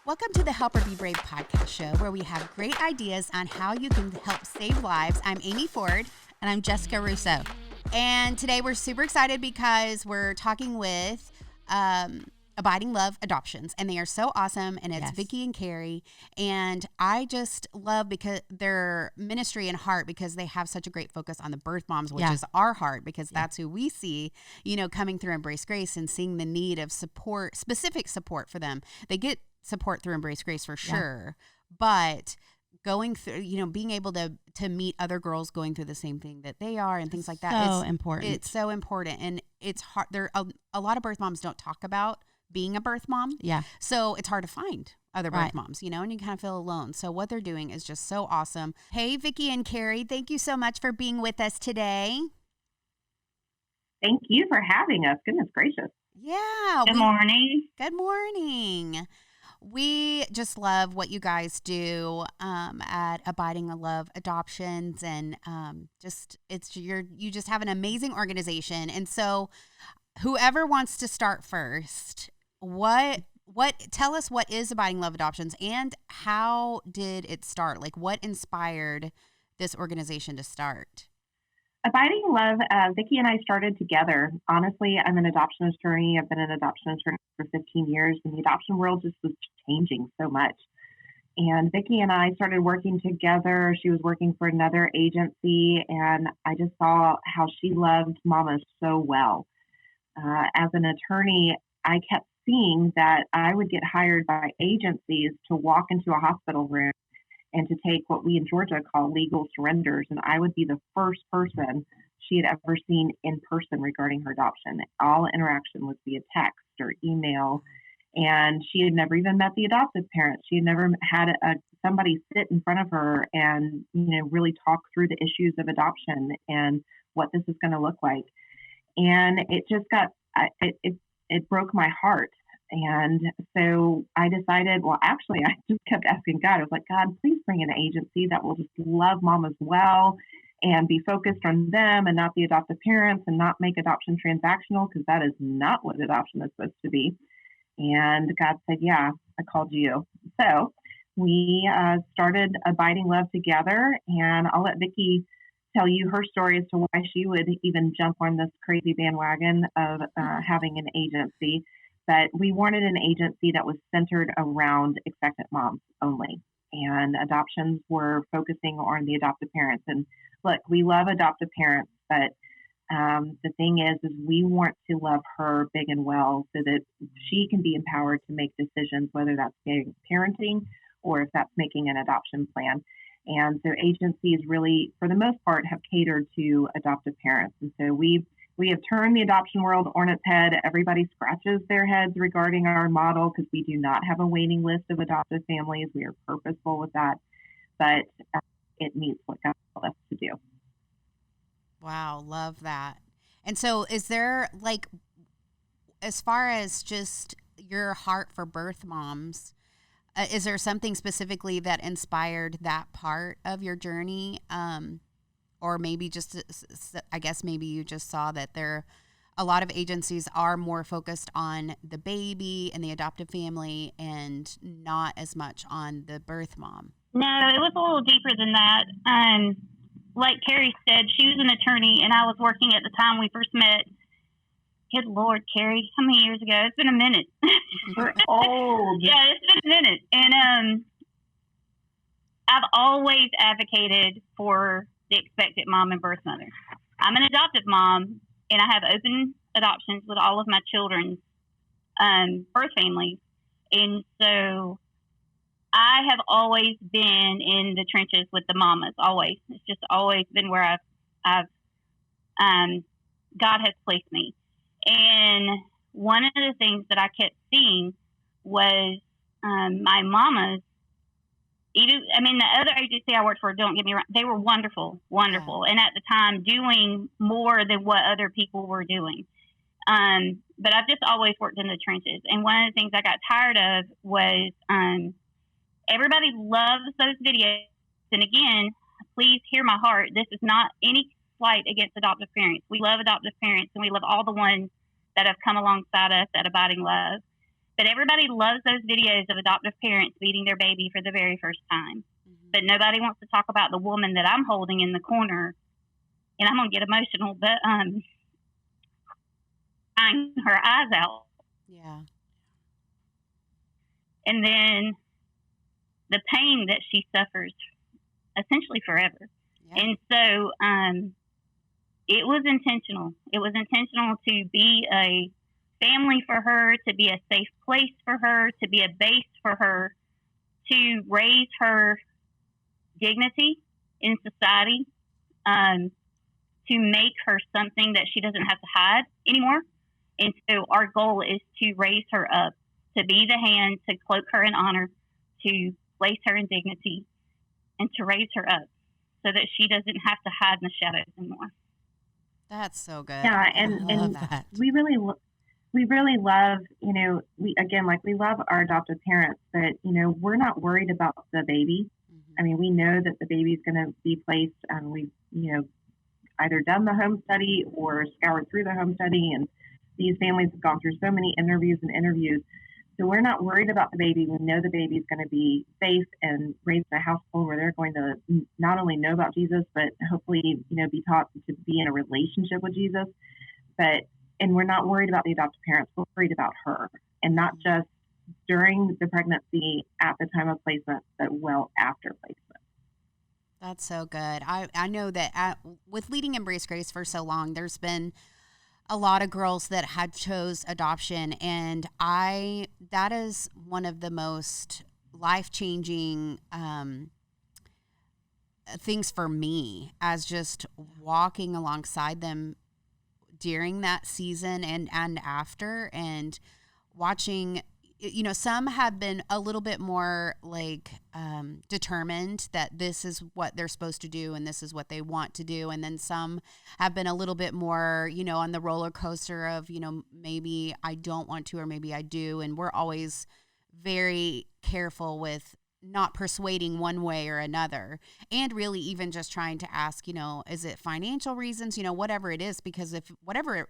Welcome to the Help or Be Brave podcast show, where we have great ideas on how you can help save lives. I'm Amy Ford. And I'm Jessica Russo. And today we're super excited because we're talking with Abiding Love Adoptions, and they are so awesome. And it's Vicki and Carrie, and I just love because their ministry and heart, because they have such a great focus on the birth moms, which is our heart, because that's who we see, coming through Embrace Grace and seeing the need of support, specific support for them. They get support through Embrace Grace for sure, but going through, being able to meet other girls going through the same thing that they are and things like that. So important. It's so important. And it's hard. There a lot of birth moms don't talk about being a birth mom. Yeah. So it's hard to find other birth moms, and you kind of feel alone. So what they're doing is just so awesome. Hey, Vicki and Carrie, thank you so much for being with us today. Thank you for having us. Goodness gracious. Yeah. Good morning. Good morning. We just love what you guys do at Abiding Love Adoptions, and you just have an amazing organization. And so, whoever wants to start first, tell us what is Abiding Love Adoptions and how did it start? Like, what inspired this organization to start? Abiding Love, Vicki and I started together. Honestly, I'm an adoption attorney. I've been an adoption attorney for 15 years, and the adoption world just was changing so much. And Vicki and I started working together. She was working for another agency, and I just saw how she loved mamas so well. As an attorney, I kept seeing that I would get hired by agencies to walk into a hospital room and to take what we in Georgia call legal surrenders. And I would be the first person she had ever seen in person regarding her adoption. All interaction was via text or email. And she had never even met the adoptive parent. She had never had somebody sit in front of her and, really talk through the issues of adoption and what this is going to look like. And it just it broke my heart. And so I decided, I just kept asking God. I was like, God, please bring an agency that will just love mamas well and be focused on them and not the adoptive parents, and not make adoption transactional, because that is not what adoption is supposed to be. And God said, yeah, I called you. So we started Abiding Love together, and I'll let Vicki tell you her story as to why she would even jump on this crazy bandwagon of having an agency. But we wanted an agency that was centered around expectant moms only. And adoptions were focusing on the adoptive parents. And look, we love adoptive parents, but the thing is we want to love her big and well so that she can be empowered to make decisions, whether that's parenting or if that's making an adoption plan. And so agencies really, for the most part, have catered to adoptive parents. And so we have turned the adoption world on its head. Everybody scratches their heads regarding our model because we do not have a waiting list of adoptive families. We are purposeful with that, but it meets what God called us to do. Wow, love that. And so is there, as far as just your heart for birth moms, is there something specifically that inspired that part of your journey? Or maybe just, I guess maybe you just saw that a lot of agencies are more focused on the baby and the adoptive family and not as much on the birth mom. No, it was a little deeper than that. Like Carrie said, she was an attorney, and I was working at the time we first met. Good Lord, Carrie, how many years ago? It's been a minute. We're old. Yeah, it's been a minute. And I've always advocated for the expectant mom and birth mother. I'm an adoptive mom, and I have open adoptions with all of my children's birth families. And so I have always been in the trenches with the mamas, always. It's just always been where God has placed me. And one of the things that I kept seeing was my mamas. The other agency I worked for, don't get me wrong, they were wonderful. Yeah. And at the time doing more than what other people were doing. But I've just always worked in the trenches. And one of the things I got tired of was everybody loves those videos. And again, please hear my heart. This is not any slight against adoptive parents. We love adoptive parents, and we love all the ones that have come alongside us at Abiding Love. But everybody loves those videos of adoptive parents meeting their baby for the very first time. Mm-hmm. But nobody wants to talk about the woman that I'm holding in the corner. And I'm going to get emotional, but crying her eyes out. Yeah. And then the pain that she suffers essentially forever. Yeah. And so it was intentional. It was intentional to be a family for her, to be a safe place for her, to be a base for her, to raise her dignity in society, to make her something that she doesn't have to hide anymore. And so our goal is to raise her up, to be the hand, to cloak her in honor, to place her in dignity, and to raise her up so that she doesn't have to hide in the shadows anymore. That's so good. Yeah, and that. we really love, we love our adoptive parents, but, we're not worried about the baby. Mm-hmm. I mean, we know that the baby's going to be placed, and we've, either done the home study or scoured through the home study, and these families have gone through so many interviews. So we're not worried about the baby. We know the baby's going to be safe and raised in a household where they're going to not only know about Jesus, but hopefully, be taught to be in a relationship with Jesus. And we're not worried about the adoptive parents. We're worried about her, and not just during the pregnancy at the time of placement, but well after placement. That's so good. I know that with leading Embrace Grace for so long, there's been a lot of girls that had chose adoption, and that is one of the most life-changing things for me, as just walking alongside them during that season and after, and watching, some have been a little bit more like determined that this is what they're supposed to do and this is what they want to do. And then some have been a little bit more, on the roller coaster of, maybe I don't want to, or maybe I do. And we're always very careful with not persuading one way or another, and really even just trying to ask, is it financial reasons, whatever it is, because if whatever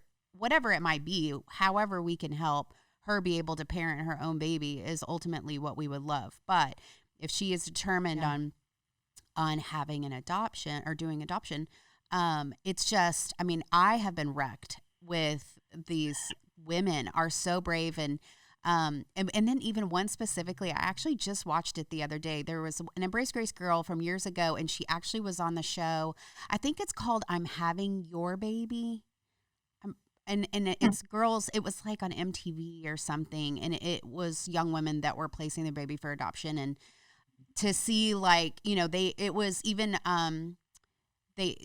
it might be, however we can help her be able to parent her own baby is ultimately what we would love. But if she is determined on having an adoption or doing adoption, it's just, I have been wrecked with these women are so brave. And then even one specifically, I actually just watched it the other day. There was an Embrace Grace girl from years ago, and she actually was on the show. I think it's called I'm Having Your Baby. And it's girls, it was like on MTV or something, and it was young women that were placing their baby for adoption. And to see, like, it was even,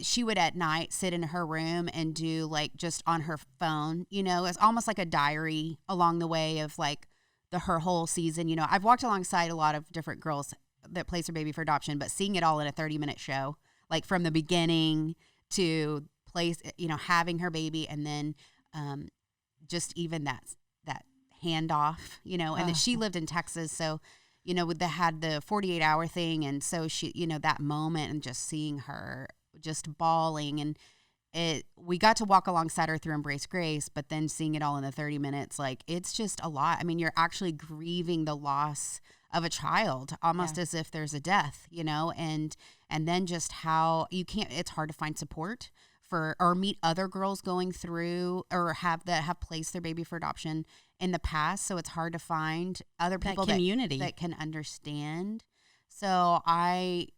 she would at night sit in her room and do, like, just on her phone, it's almost like a diary along the way of, like, her whole season. I've walked alongside a lot of different girls that place their baby for adoption, but seeing it all in a 30-minute show, like from the beginning to place, having her baby, and then just even that handoff, and that she lived in Texas. So, they had the 48-hour thing. And so she, that moment, and just seeing her just bawling, and we got to walk alongside her through Embrace Grace, but then seeing it all in the 30 minutes, like, it's just a lot. You're actually grieving the loss of a child, almost as if there's a death, and then just how it's hard to find support or meet other girls going through or have placed their baby for adoption in the past. So it's hard to find other people that can understand. So I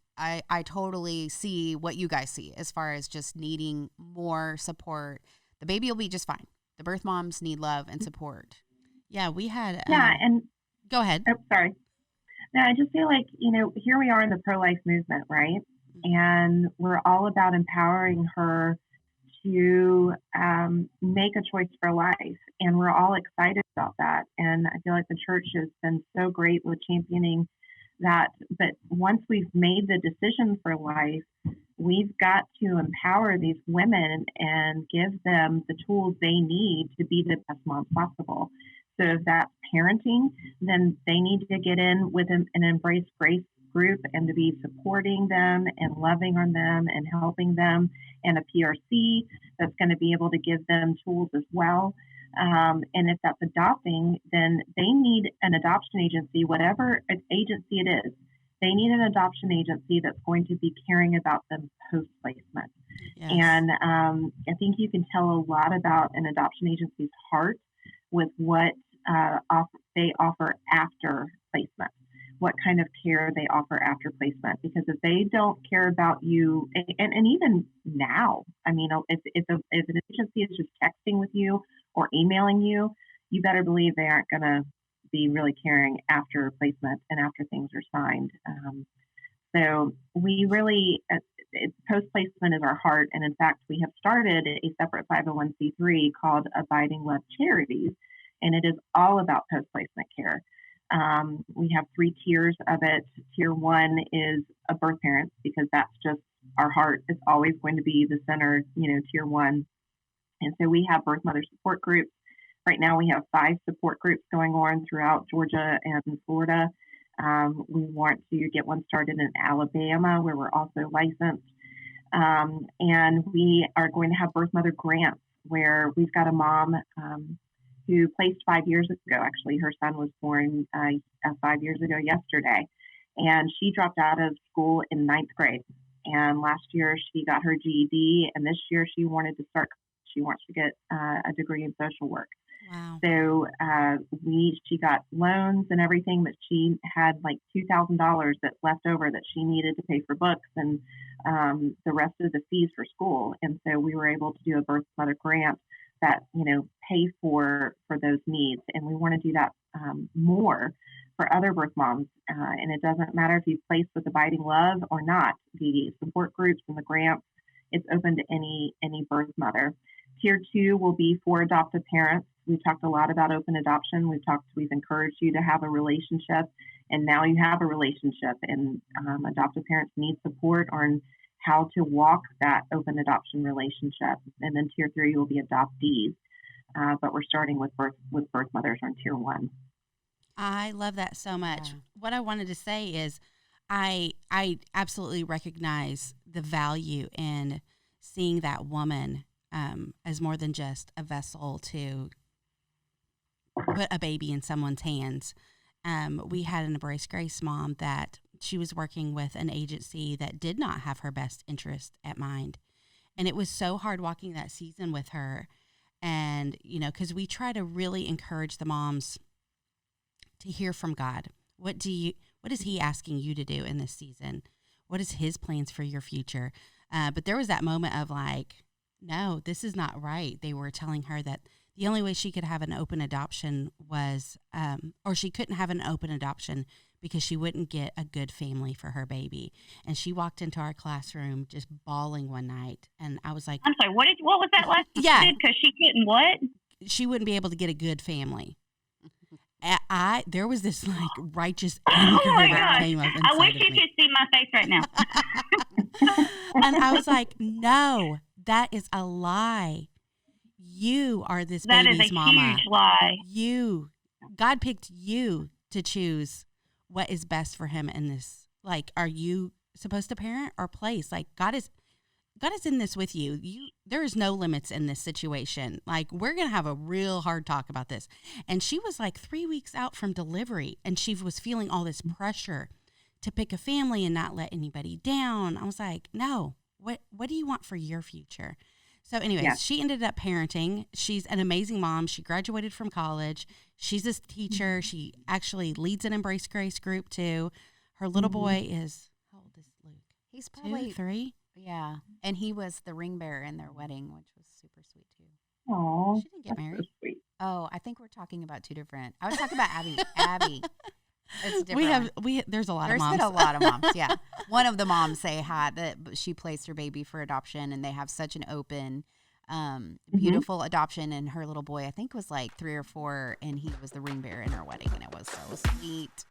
totally see what you guys see as far as just needing more support. The baby will be just fine. The birth moms need love and support. Yeah, we had. And go ahead. Oh, sorry. No, I just feel like, here we are in the pro-life movement, right? And we're all about empowering her to make a choice for life. And we're all excited about that. And I feel like the church has been so great with championing that. But once we've made the decision for life, we've got to empower these women and give them the tools they need to be the best moms possible. So if that's parenting, then they need to get in with an Embrace Grace group and to be supporting them and loving on them and helping them, and a PRC that's going to be able to give them tools as well. And if that's adopting, then they need an adoption agency, whatever agency it is. They need an adoption agency that's going to be caring about them post-placement. Yes. And I think you can tell a lot about an adoption agency's heart with what they offer after placement, what kind of care they offer after placement. Because if they don't care about you, and even now, I mean, if an agency is just texting with you or emailing you, you better believe they aren't going to be really caring after placement and after things are signed. So we really, post-placement is our heart. And in fact, we have started a separate 501c3 called Abiding Love Charities, and it is all about post-placement care. We have 3 tiers of it. Tier 1 is a birth parent, because that's just our heart. It's always going to be the center, tier 1. And so we have birth mother support groups. Right now we have 5 support groups going on throughout Georgia and Florida. We want to get one started in Alabama, where we're also licensed. And we are going to have birth mother grants, where we've got a mom who placed 5 years ago. Actually, her son was born 5 years ago yesterday. And she dropped out of school in 9th grade. And last year she got her GED. And this year she wants to get a degree in social work. Wow. So she got loans and everything, but she had like $2,000 that left over that she needed to pay for books and the rest of the fees for school. And so we were able to do a birth mother grant that, pay for those needs. And we want to do that more for other birth moms. And it doesn't matter if you've placed with Abiding Love or not. The support groups and the grants, it's open to any birth mother. Tier 2 will be for adoptive parents. We've talked a lot about open adoption. We've encouraged you to have a relationship, and now you have a relationship, and adoptive parents need support on how to walk that open adoption relationship. And then Tier 3 will be adoptees, but we're starting with birth mothers on Tier 1. I love that so much. Yeah. What I wanted to say is I absolutely recognize the value in seeing that woman as more than just a vessel to put a baby in someone's hands. We had an Embrace Grace mom that she was working with an agency that did not have her best interest at mind. And it was so hard walking that season with her. And, because we try to really encourage the moms to hear from God. What is he asking you to do in this season? What is his plans for your future? But there was that moment of like, no, this is not right. They were telling her that the only way she could have an open adoption was, or she couldn't have an open adoption because she wouldn't get a good family for her baby. And she walked into our classroom just bawling one night. And I was like, I'm sorry, what was that last? Yeah. Because she couldn't what? She wouldn't be able to get a good family. There was this like righteous anger that came up inside I wish you could see my face right now. And I was like, no, that is a lie. You are this baby's mama. That is a huge lie. God picked you to choose what is best for him in this. Like, are you supposed to parent or place? Like, God is in this with you. There is no limits in this situation. Like, we're going to have a real hard talk about this. And she was like 3 weeks out from delivery, and she was feeling all this pressure to pick a family and not let anybody down. I was like, no, what do you want for your future? So anyways, She ended up parenting. She's an amazing mom. She graduated from college. She's a teacher. She actually leads an Embrace Grace group too. Her little boy is, how old is Luke? He's probably 2, 3. Yeah. And he was the ring bearer in their wedding, which was super sweet too. Oh, she didn't get married. So sweet. Oh, I think we're talking about 2 different. I was talking about Abby. It's different. There's a lot There's of moms. been a lot of moms, yeah. One of the moms that she placed her baby for adoption, and they have such an open, beautiful adoption. And her little boy, I think, was like 3 or 4, and he was the ring bearer in her wedding, and it was so sweet.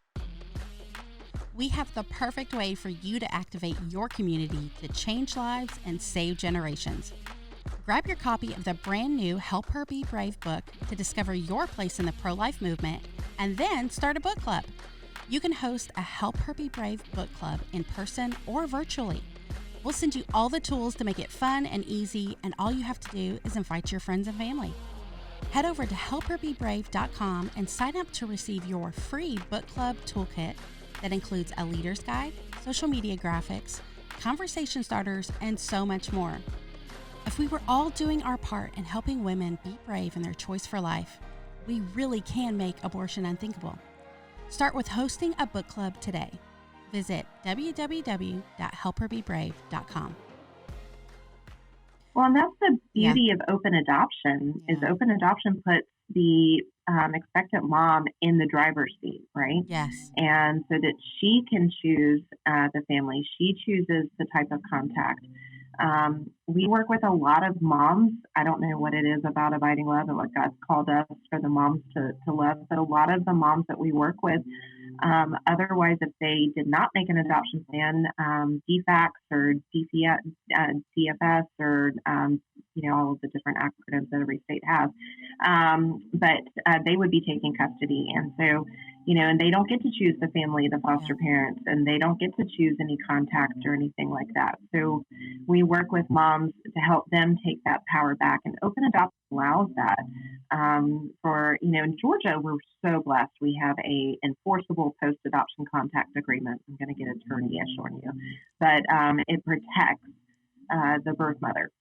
We have the perfect way for you to activate your community to change lives and save generations. Grab your copy of the brand new Help Her Be Brave book to discover your place in the pro-life movement, and then start a book club. You can host a Help Her Be Brave book club in person or virtually. We'll send you all the tools to make it fun and easy, and all you have to do is invite your friends and family. Head over to helpherbebrave.com and sign up to receive your free book club toolkit that includes a leader's guide, social media graphics, conversation starters, and so much more. If we were all doing our part in helping women be brave in their choice for life, we really can make abortion unthinkable. Start with hosting a book club today. Visit www.helpherbebrave.com. Well, and that's the beauty of open adoption, is open adoption puts the expectant mom in the driver's seat, right? Yes. And so that she can choose the family. She chooses the type of contact. We work with a lot of moms. I don't know what it is about Abiding Love and what God's called us for the moms to love, but a lot of the moms that we work with, otherwise, if they did not make an adoption plan, DFACS or DFS or, all of the different acronyms that every state has, but they would be taking custody. And so, and they don't get to choose the family, the foster parents, and they don't get to choose any contact or anything like that. So we work with moms to help them take that power back, and open adoption allows that. In Georgia, we're so blessed. We have a enforceable post-adoption contact agreement. I'm going to get attorney-ish on you, but it protects the birth mother.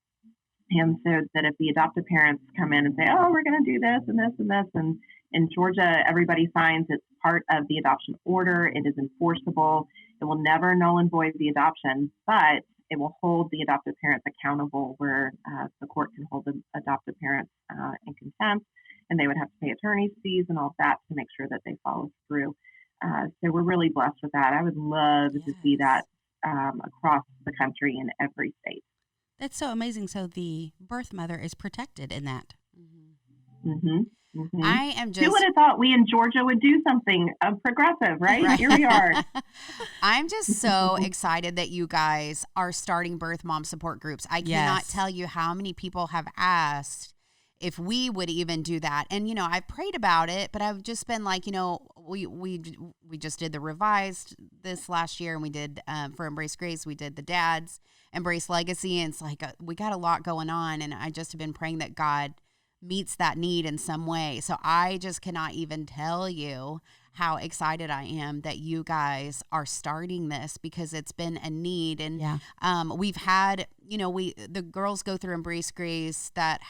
And so that if the adoptive parents come in and say, oh, we're going to do this and this and this, and in Georgia, everybody signs, it's part of the adoption order. It is enforceable. It will never null and void the adoption, but it will hold the adoptive parents accountable, where the court can hold the adoptive parents in contempt, and they would have to pay attorney's fees and all that to make sure that they follow through. So we're really blessed with that. I would love to see that across the country in every state. That's so amazing. So the birth mother is protected in that. Mm-hmm. Mm-hmm. I am just... Who would have thought we in Georgia would do something progressive, right? Here we are. I'm just so excited that you guys are starting birth mom support groups. I cannot tell you how many people have asked if we would even do that. And, I've prayed about it, but I've just been like, we just did the revised this last year, and we did for Embrace Grace, we did the Dad's Embrace Legacy. And it's like, we got a lot going on. And I just have been praying that God meets that need in some way. So I just cannot even tell you how excited I am that you guys are starting this, because it's been a need. And we've had, the girls go through Embrace Grace that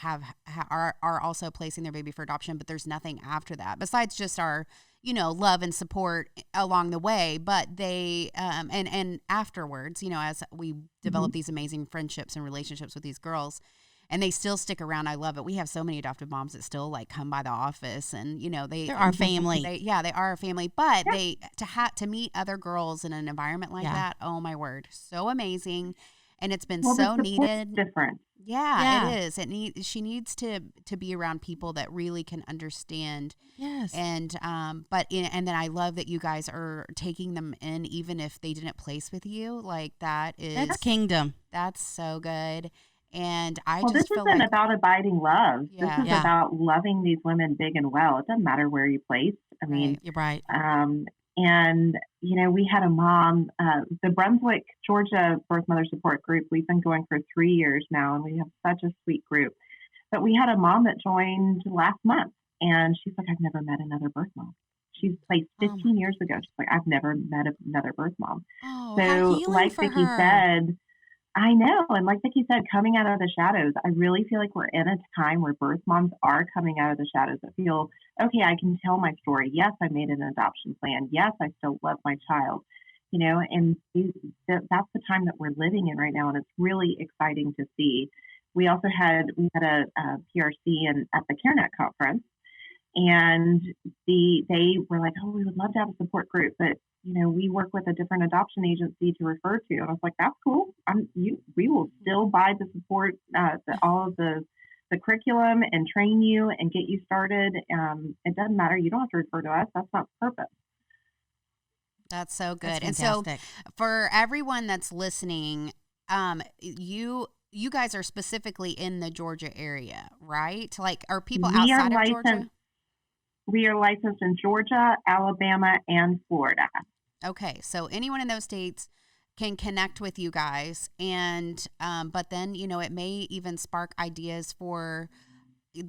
are also placing their baby for adoption, but there's nothing after that besides just our, love and support along the way. But they, and afterwards, as we develop these amazing friendships and relationships with these girls, and they still stick around. I love it. We have so many adoptive moms that still come by the office, and they're our family. They are our family. But they to meet other girls in an environment like that. Oh my word, so amazing, and it's been so needed. Different. Yeah, it is. She needs to be around people that really can understand. Yes. And and then I love that you guys are taking them in, even if they didn't place with you. That's kingdom. That's so good. And this isn't about abiding love. Yeah. This is about loving these women big and well. It doesn't matter where you place. I mean, you're right. We had a mom, the Brunswick, Georgia Birth Mother Support Group. We've been going for 3 years now, and we have such a sweet group. But we had a mom that joined last month, and she's like, I've never met another birth mom. She's placed 15 years ago. She's like, I've never met another birth mom. Oh, so like Vicki said, I know. And like Vicki said, coming out of the shadows, I really feel like we're in a time where birth moms are coming out of the shadows that feel, okay, I can tell my story. Yes, I made an adoption plan. Yes, I still love my child. And that's the time that we're living in right now. And it's really exciting to see. We also had a PRC at the CareNet conference, and they were like, oh, we would love to have a support group, but we work with a different adoption agency to refer to. And I was like, that's cool. We will still buy the support, all of the curriculum, and train you and get you started. It doesn't matter. You don't have to refer to us. That's not the purpose. That's so good. That's and so for everyone that's listening, you guys are specifically in the Georgia area, right? Are people outside of Georgia? We are licensed in Georgia, Alabama, and Florida. Okay, so anyone in those states can connect with you guys, and but then it may even spark ideas for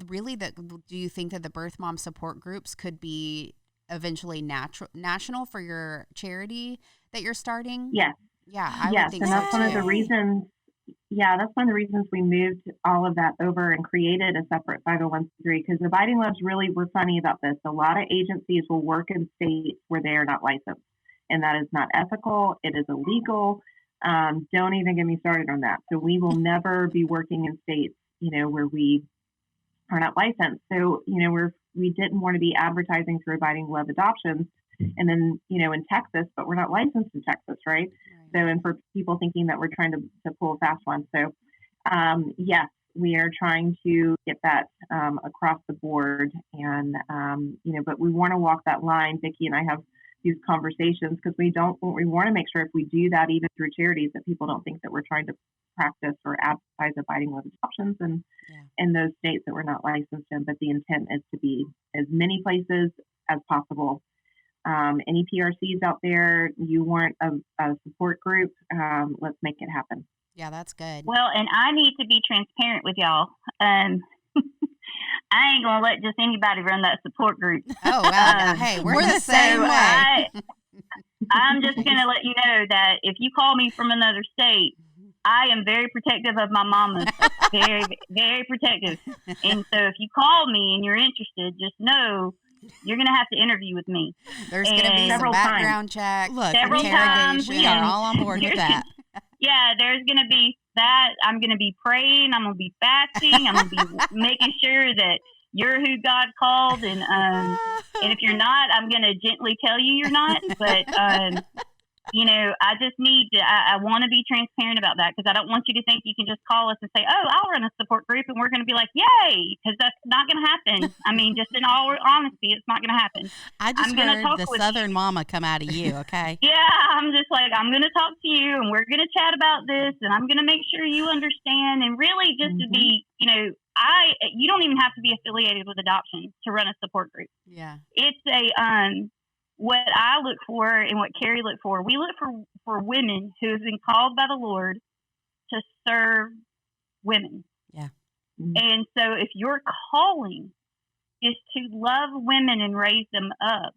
really, do you think that the birth mom support groups could be eventually national for your charity that you're starting? Yes. Yeah, I yes, would think and so that's one of the too. reasons. Yeah, that's one of the reasons we moved all of that over and created a separate 501c3, because Abiding Loves really were funny about this. A lot of agencies will work in states where they are not licensed, and that is not ethical. It is illegal. Don't even get me started on that. So we will never be working in states, where we are not licensed. So, we didn't want to be advertising through Abiding Love Adoptions and then, in Texas, but we're not licensed in Texas, right? So, and for people thinking that we're trying to pull a fast one. So, yes, we are trying to get that across the board. And, but we want to walk that line. Vicki and I have these conversations because we want to make sure if we do that, even through charities, that people don't think that we're trying to practice or advertise Abiding Love Adoptions in those states that we're not licensed in. But the intent is to be as many places as possible. Any PRCs out there, you want a support group, let's make it happen. Yeah, that's good. Well, and I need to be transparent with y'all. I ain't going to let just anybody run that support group. Oh, well, hey, we're the same way. I'm just going to let you know that if you call me from another state, I am very protective of my mama. Very, very protective. And so if you call me and you're interested, just know you're going to have to interview with me. There's going to be some background checks. Look, several times. We are all on board with that. Yeah, there's going to be that. I'm going to be praying. I'm going to be fasting. I'm going to be making sure that you're who God called. And if you're not, I'm going to gently tell you you're not. But, I just need to, I want to be transparent about that, because I don't want you to think you can just call us and say, oh, I'll run a support group, and we're going to be like, yay, because that's not going to happen. I mean, just in all honesty, it's not going to happen. I just heard the Southern mama come out of you, okay? Yeah, I'm just like, I'm going to talk to you, and we're going to chat about this, and I'm going to make sure you understand, and really just to be, you don't even have to be affiliated with adoption to run a support group. Yeah. It's what I look for and what Carrie looked for, we look for women who have been called by the Lord to serve women. Yeah. Mm-hmm. And so if your calling is to love women and raise them up,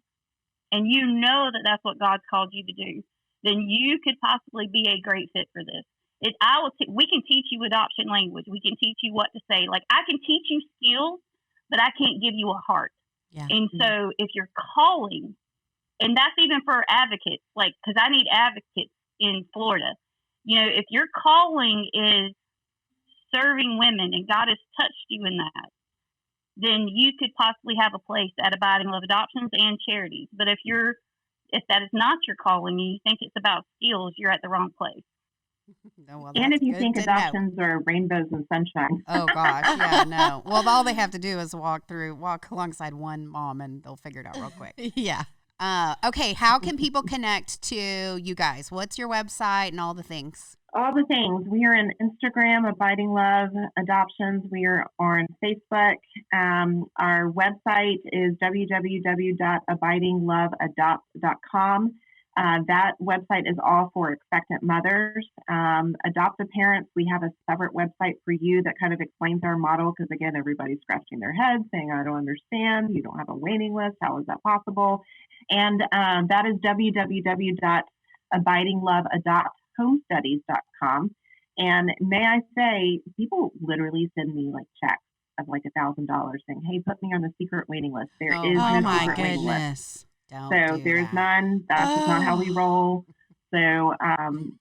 and you know that that's what God's called you to do, then you could possibly be a great fit for this. We can teach you adoption language. We can teach you what to say. Like, I can teach you skills, but I can't give you a heart. Yeah. And so if you're calling, and that's even for advocates, like, because I need advocates in Florida. If your calling is serving women and God has touched you in that, then you could possibly have a place at Abiding Love Adoptions and charities. But if that is not your calling and you think it's about skills, you're at the wrong place. No, well, and if you think adoptions are rainbows and sunshine. Oh, gosh. Yeah, no. Well, all they have to do is walk alongside one mom, and they'll figure it out real quick. Yeah. Okay, how can people connect to you guys? What's your website and all the things? All the things. We are on Instagram, Abiding Love Adoptions. We are on Facebook. Our website is www.abidingloveadopt.com. That website is all for expectant mothers. Adoptive parents, we have a separate website for you that kind of explains our model, because, again, everybody's scratching their heads saying, I don't understand. You don't have a waiting list. How is that possible? And that is www.abidingloveadopthomestudies.com. And may I say, people literally send me checks of $1,000 saying, hey, put me on the secret waiting list. There is no secret waiting list. There's none. That's just not how we roll. So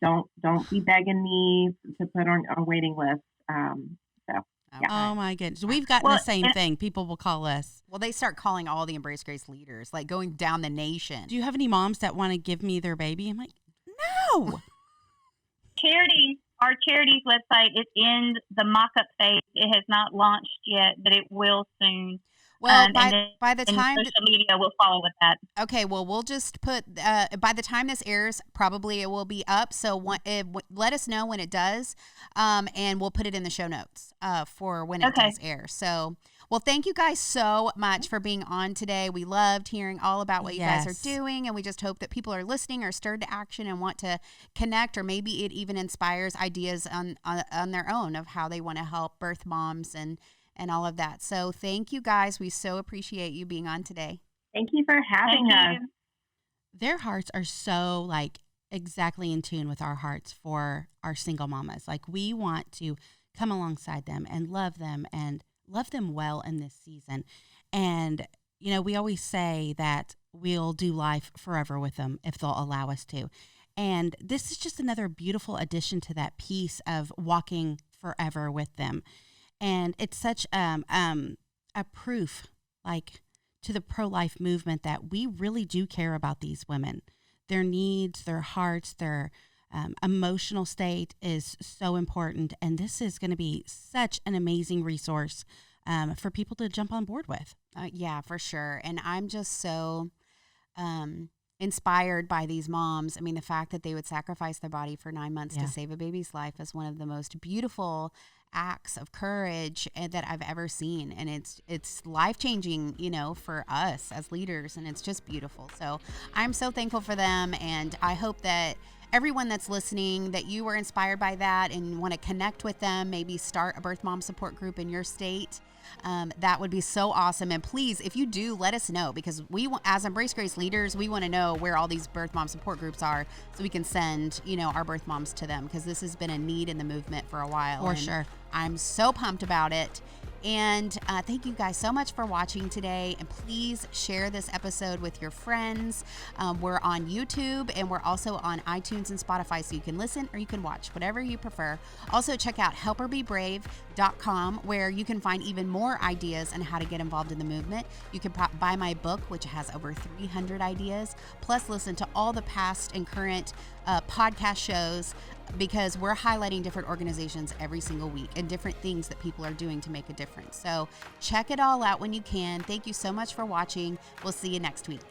don't be begging me to put on a waiting list. Oh my goodness. We've gotten the same thing. People will call us. Well, they start calling all the Embrace Grace leaders, going down the nation. Do you have any moms that want to give me their baby? I'm like, no. Our charity's website is in the mock-up phase. It has not launched yet, but it will soon. Well, by the time social media will follow with that. Okay, well, we'll just put by the time this airs, probably it will be up. So let us know when it does, and we'll put it in the show notes for when it does air. So, well, thank you guys so much for being on today. We loved hearing all about what you guys are doing, and we just hope that people are listening or stirred to action and want to connect, or maybe it even inspires ideas on their own of how they want to help birth moms and and all of that. So thank you guys. We so appreciate you being on today. Thank you for having us. Their hearts are so like exactly in tune with our hearts for our single mamas. Like we want to come alongside them and love them well in this season. And, you know, we always say that we'll do life forever with them if they'll allow us to. And this is just another beautiful addition to that piece of walking forever with them. And it's such a proof, like, to the pro-life movement that we really do care about these women. Their needs, their hearts, their emotional state is so important. And this is going to be such an amazing resource for people to jump on board with. Yeah, for sure. And I'm just so inspired by these moms. I mean, the fact that they would sacrifice their body for 9 months to save a baby's life is one of the most beautiful acts of courage that I've ever seen. And it's life-changing, you know, for us as leaders, and it's just beautiful. So I'm so thankful for them, and I hope that everyone that's listening, that you were inspired by that and want to connect with them, maybe start a birth mom support group in your state. That would be so awesome. And please, if you do, let us know, because we, as Embrace Grace leaders, we want to know where all these birth mom support groups are so we can send, you know, our birth moms to them, because this has been a need in the movement for a while. For sure. I'm so pumped about it. And thank you guys so much for watching today. And please share this episode with your friends. We're on YouTube, and we're also on iTunes and Spotify, so you can listen or you can watch, whatever you prefer. Also, check out helperbebrave.com, where you can find even more ideas on how to get involved in the movement. You can buy my book, which has over 300 ideas, plus listen to all the past and current podcast shows, because we're highlighting different organizations every single week and different things that people are doing to make a difference. So check it all out when you can. Thank you so much for watching. We'll see you next week.